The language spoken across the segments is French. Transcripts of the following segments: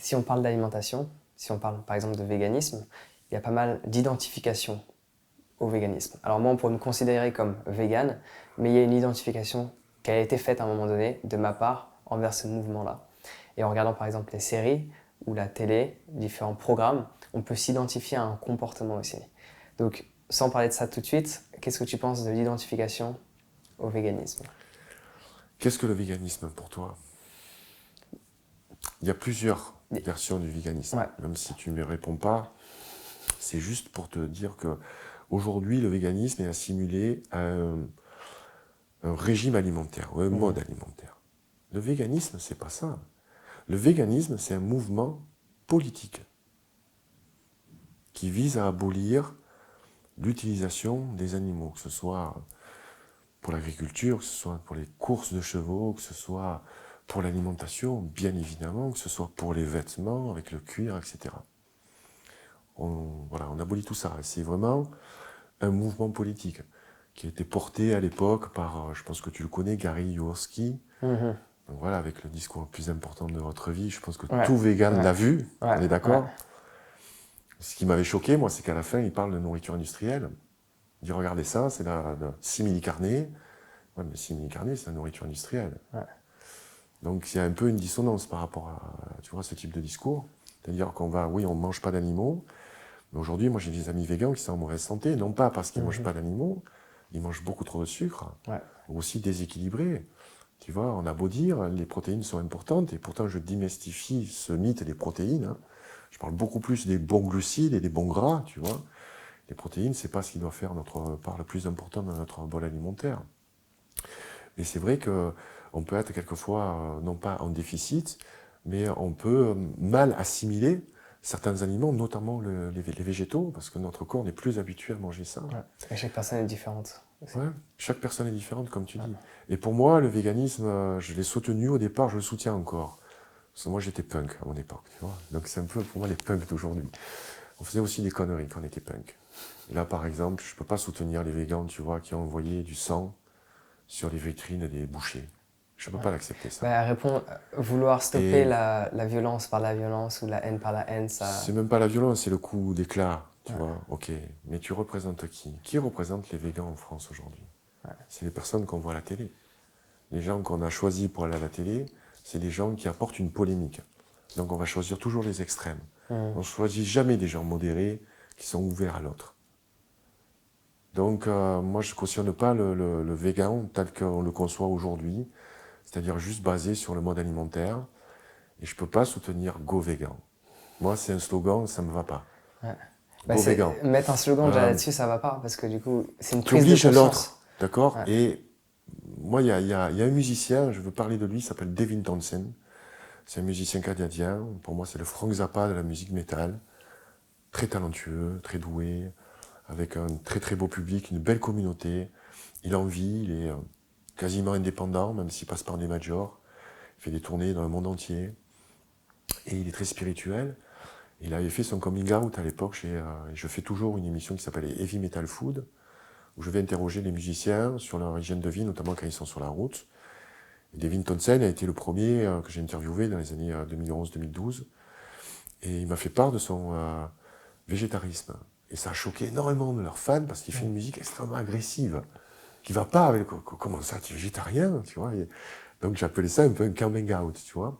Si on parle d'alimentation, si on parle par exemple de véganisme, il y a pas mal d'identification au véganisme. Alors moi, on pourrait me considérer comme vegan, mais il y a une identification qui a été faite à un moment donné de ma part envers ce mouvement-là. Et en regardant par exemple les séries ou la télé, différents programmes, on peut s'identifier à un comportement aussi. Donc, sans parler de ça tout de suite, qu'est-ce que tu penses de l'identification au véganisme? Qu'est-ce que le véganisme pour toi? Il y a plusieurs versions du véganisme. Ouais. Même si tu ne me réponds pas, c'est juste pour te dire que aujourd'hui, le véganisme est assimilé à un régime alimentaire ou un mode alimentaire. Le véganisme, c'est pas ça. Le véganisme, c'est un mouvement politique qui vise à abolir l'utilisation des animaux, que ce soit pour l'agriculture, que ce soit pour les courses de chevaux, que ce soit pour l'alimentation, bien évidemment, que ce soit pour les vêtements, avec le cuir, etc. On abolit tout ça. C'est vraiment un mouvement politique qui a été porté à l'époque par, je pense que tu le connais, Gary Yourceky. Mhm. Donc voilà, avec le discours le plus important de votre vie, je pense que Ouais. tout vegan Ouais. l'a vu, Ouais. on est Ouais. d'accord? Ce qui m'avait choqué, moi, c'est qu'à la fin, il parle de nourriture industrielle. Il dit, regardez ça, c'est la simili-carné. Ouais, mais simili-carné, c'est la nourriture industrielle. Ouais. Donc il y a un peu une dissonance par rapport à, tu vois, ce type de discours. C'est-à-dire qu'on va, oui, on ne mange pas d'animaux, mais aujourd'hui, moi j'ai des amis végans qui sont en mauvaise santé, non pas parce qu'ils ne mangent pas d'animaux, ils mangent beaucoup trop de sucre, Ouais. ou aussi déséquilibrés. Tu vois, on a beau dire, les protéines sont importantes, et pourtant je démystifie ce mythe des protéines. Hein. Je parle beaucoup plus des bons glucides et des bons gras, tu vois. Les protéines, c'est pas ce qui doit faire notre part le plus important dans notre bol alimentaire. Mais c'est vrai qu'on peut être quelquefois, non pas en déficit, mais on peut mal assimiler certains aliments, notamment les végétaux, parce que notre corps n'est plus habitué à manger ça. Ouais. Et chaque personne est différente aussi. Ouais, chaque personne est différente, comme tu dis. Et pour moi, le véganisme, je l'ai soutenu au départ, je le soutiens encore. Parce que moi, j'étais punk à mon époque, tu vois. Donc c'est un peu pour moi les punks d'aujourd'hui. On faisait aussi des conneries quand on était punk. Et là, par exemple, je ne peux pas soutenir les végans, tu vois, qui ont envoyé du sang sur les vitrines des bouchers. Je ne peux Ouais. pas l'accepter, ça. Bah, vouloir stopper Et la violence par la violence ou la haine par la haine, c'est ça. même pas la violence, c'est le coup d'éclat, tu Ouais. vois. Ok, mais tu représentes qui? Qui représente les végans en France aujourd'hui? C'est les personnes qu'on voit à la télé. Les gens qu'on a choisis pour aller à la télé, c'est des gens qui apportent une polémique. Donc on va choisir toujours les extrêmes. On ne choisit jamais des gens modérés qui sont ouverts à l'autre. Donc moi je ne cautionne pas le végan tel qu'on le conçoit aujourd'hui, c'est-à-dire juste basé sur le mode alimentaire. Et je ne peux pas soutenir Go Vegan. Moi c'est un slogan, ça ne me va pas. Ouais. Bah, Go Vegan. mettre un slogan déjà là-dessus, ça va pas, parce que du coup, c'est une Tu prise de obliges l'autre, conscience. d'accord? Ouais. Et moi, il y a un musicien, je veux parler de lui, il s'appelle Devin Townsend. C'est un musicien canadien. Pour moi, c'est le Frank Zappa de la musique métal. Très talentueux, très doué, avec un très très beau public, une belle communauté. Il en vit, il est quasiment indépendant, même s'il passe par des majors. Il fait des tournées dans le monde entier. Et il est très spirituel. Il avait fait son coming out à l'époque. Je fais toujours une émission qui s'appelle Heavy Metal Food, où je vais interroger les musiciens sur leur hygiène de vie, notamment quand ils sont sur la route. Et Devin Townsend a été le premier que j'ai interviewé dans les années 2011-2012. Et il m'a fait part de son végétarisme. Et ça a choqué énormément de leurs fans parce qu'il fait une musique extrêmement agressive, qui va pas avec comment ça, tu es végétarien, tu vois. Donc j'appelais ça un peu un coming out, tu vois.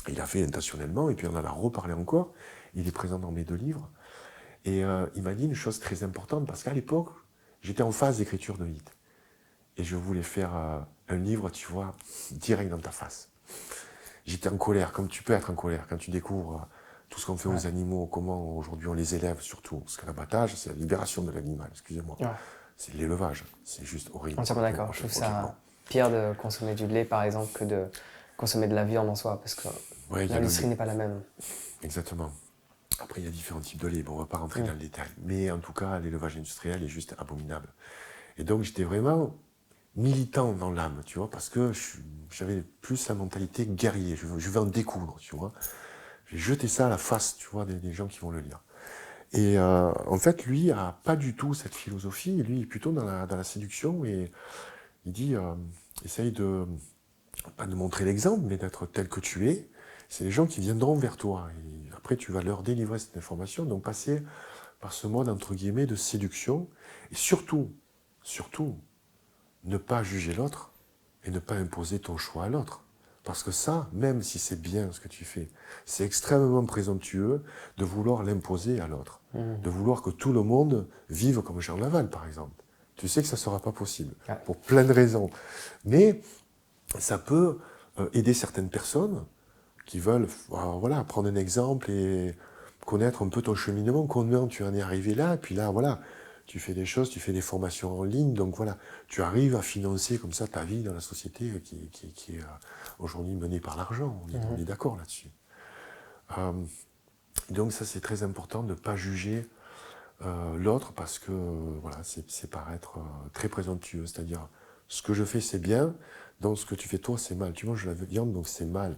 Il a fait intentionnellement, et puis on en a reparlé encore. Il est présent dans mes 2 livres. Et il m'a dit une chose très importante, parce qu'à l'époque, j'étais en phase d'écriture de hit. Et je voulais faire un livre, tu vois, direct dans ta face. J'étais en colère, comme tu peux être en colère, quand tu découvres tout ce qu'on fait Ouais. aux animaux, comment aujourd'hui on les élève surtout. Parce que l'abattage, c'est la libération de l'animal, excusez-moi. Ouais. C'est l'élevage, c'est juste horrible. Entièrement d'accord. Je trouve Honnêtement. ça pire de consommer du lait, par exemple, que de consommer de la viande en soi, parce que Ouais, il y a le l'industrie lait, n'est pas la même. exactement. Après, il y a différents types de lait, bon, on ne va pas rentrer dans le détail. Mais en tout cas, l'élevage industriel est juste abominable. Et donc, j'étais vraiment militant dans l'âme, tu vois, parce que j'avais plus la mentalité guerrier. Je vais en découdre, tu vois. J'ai jeté ça à la face, tu vois, des gens qui vont le lire. Et en fait, lui a pas du tout cette philosophie. Lui, il est plutôt dans la séduction. Et il dit, essaye pas de montrer l'exemple, mais d'être tel que tu es. c'est les gens qui viendront vers toi. Et après, tu vas leur délivrer cette information. Donc, passer par ce mode, entre guillemets, de séduction. Et surtout, ne pas juger l'autre et ne pas imposer ton choix à l'autre. Parce que ça, même si c'est bien ce que tu fais, c'est extrêmement présomptueux de vouloir l'imposer à l'autre. De vouloir que tout le monde vive comme Jean Laval, par exemple. Tu sais que ça ne sera pas possible, pour plein de raisons. Mais ça peut aider certaines personnes qui veulent voilà, prendre un exemple et connaître un peu ton cheminement, comment tu en es arrivé là, et puis là, voilà, tu fais des choses, tu fais des formations en ligne, donc voilà, tu arrives à financer comme ça ta vie dans la société qui est aujourd'hui menée par l'argent, on est d'accord là-dessus. Donc ça, c'est très important de ne pas juger l'autre parce que voilà, c'est paraître très présomptueux, c'est-à-dire ce que je fais c'est bien, donc ce que tu fais toi c'est mal. Tu manges de la viande donc c'est mal.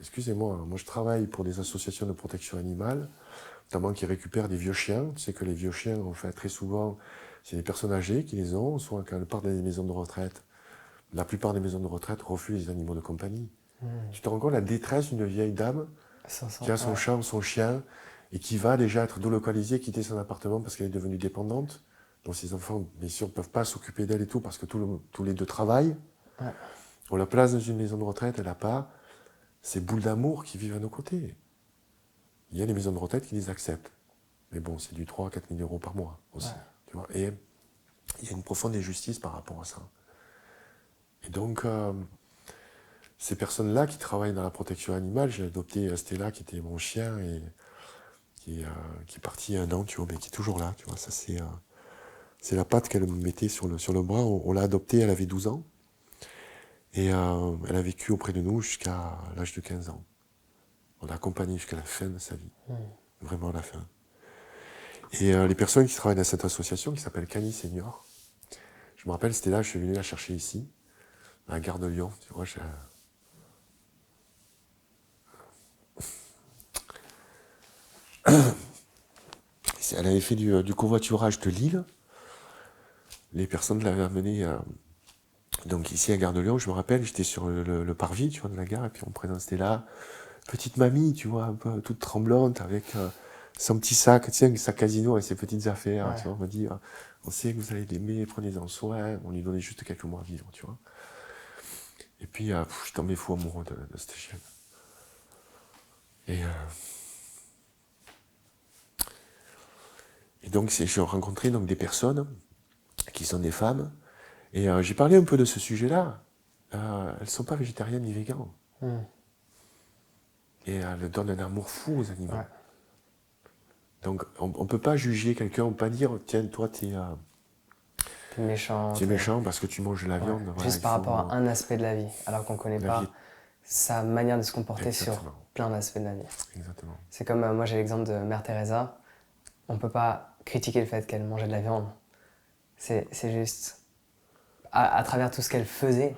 Excusez-moi, moi je travaille pour des associations de protection animale, notamment qui récupèrent des vieux chiens. Tu sais que les vieux chiens, en fait, très souvent, c'est des personnes âgées qui les ont, soit quand elles partent dans des maisons de retraite. La plupart des maisons de retraite refusent les animaux de compagnie. Tu te rends compte la détresse d'une vieille dame qui a son chat ou son chien et qui va déjà être délocalisée, quitter son appartement parce qu'elle est devenue dépendante. Donc ses enfants, bien sûr, ne peuvent pas s'occuper d'elle et tout parce que tous les deux travaillent. On la place dans une maison de retraite, elle n'a pas ces boules d'amour qui vivent à nos côtés. Il y a des maisons de retraite qui les acceptent. Mais bon, c'est du 3 à 4 000 euros par mois aussi. Tu vois, et il y a une profonde injustice par rapport à ça. Et donc, ces personnes-là qui travaillent dans la protection animale, j'ai adopté Stella qui était mon chien et qui est parti il y a 1 an, tu vois, mais qui est toujours là. Tu vois, ça c'est la patte qu'elle me mettait sur le bras. On l'a adoptée, elle avait 12 ans. Et elle a vécu auprès de nous jusqu'à l'âge de 15 ans. On l'a accompagnée jusqu'à la fin de sa vie. Vraiment à la fin. Et les personnes qui travaillent dans cette association qui s'appelle Cani Senior, je me rappelle, c'était là, je suis venu la chercher ici, à la gare de Lyon. Tu vois, elle avait fait du covoiturage de Lille. Les personnes l'avaient amenée donc ici à Gare de Lyon. Je me rappelle, j'étais sur le parvis, tu vois, de la gare, et puis on présentait là, petite mamie, tu vois, un peu toute tremblante, avec son petit sac, tu sais, un sac casino avec ses petites affaires, tu vois, on m'a dit, on sait que vous allez l'aimer, prenez-en soin, on lui donnait juste quelques mois à vivre, tu vois. Et puis, je suis tombé fou amoureux de cette chienne. Et donc, j'ai rencontré donc, des personnes qui sont des femmes, et j'ai parlé un peu de ce sujet-là. Elles ne sont pas végétariennes ni véganes. Et elles donnent un amour fou aux animaux. Donc, on ne peut pas juger quelqu'un, on ne peut pas dire, tiens, toi, t'es méchant. T'es méchant parce que tu manges de la viande. Voilà, juste par rapport à un aspect de la vie, alors qu'on ne connaît pas sa manière de se comporter sur plein d'aspects de la vie. Exactement. C'est comme, moi j'ai l'exemple de Mère Teresa, on ne peut pas critiquer le fait qu'elle mangeait de la viande. C'est juste, à travers tout ce qu'elle faisait,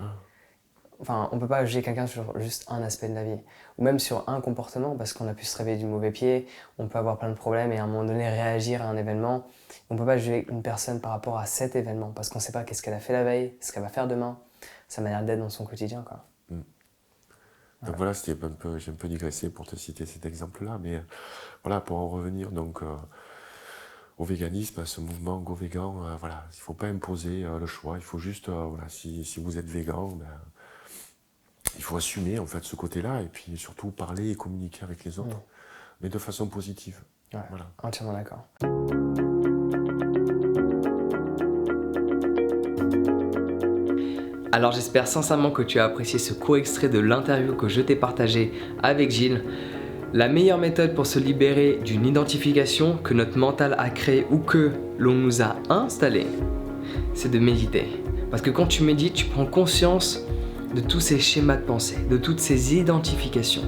enfin, on ne peut pas juger quelqu'un sur juste un aspect de la vie, ou même sur un comportement, parce qu'on a pu se réveiller du mauvais pied, on peut avoir plein de problèmes et à un moment donné réagir à un événement. On ne peut pas juger une personne par rapport à cet événement, parce qu'on ne sait pas qu'est-ce qu'elle a fait la veille, ce qu'elle va faire demain, sa manière d'être dans son quotidien, quoi. Donc voilà, j'ai un peu digressé pour te citer cet exemple-là, mais voilà, pour en revenir donc au véganisme, à ce mouvement Go Vegan, voilà, il ne faut pas imposer le choix, il faut juste, voilà, si vous êtes végan, il faut assumer en fait ce côté-là et puis surtout parler et communiquer avec les autres, mais de façon positive. Voilà. Entièrement d'accord. Alors j'espère sincèrement que tu as apprécié ce court extrait de l'interview que je t'ai partagé avec Gilles. La meilleure méthode pour se libérer d'une identification que notre mental a créée ou que l'on nous a installée, c'est de méditer. Parce que quand tu médites, tu prends conscience de tous ces schémas de pensée, de toutes ces identifications.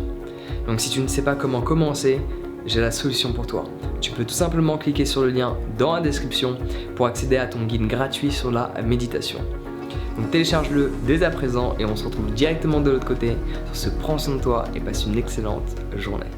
Donc si tu ne sais pas comment commencer, j'ai la solution pour toi. Tu peux tout simplement cliquer sur le lien dans la description pour accéder à ton guide gratuit sur la méditation. Donc télécharge-le dès à présent et on se retrouve directement de l'autre côté sur ce Prends soin de toi et passe une excellente journée.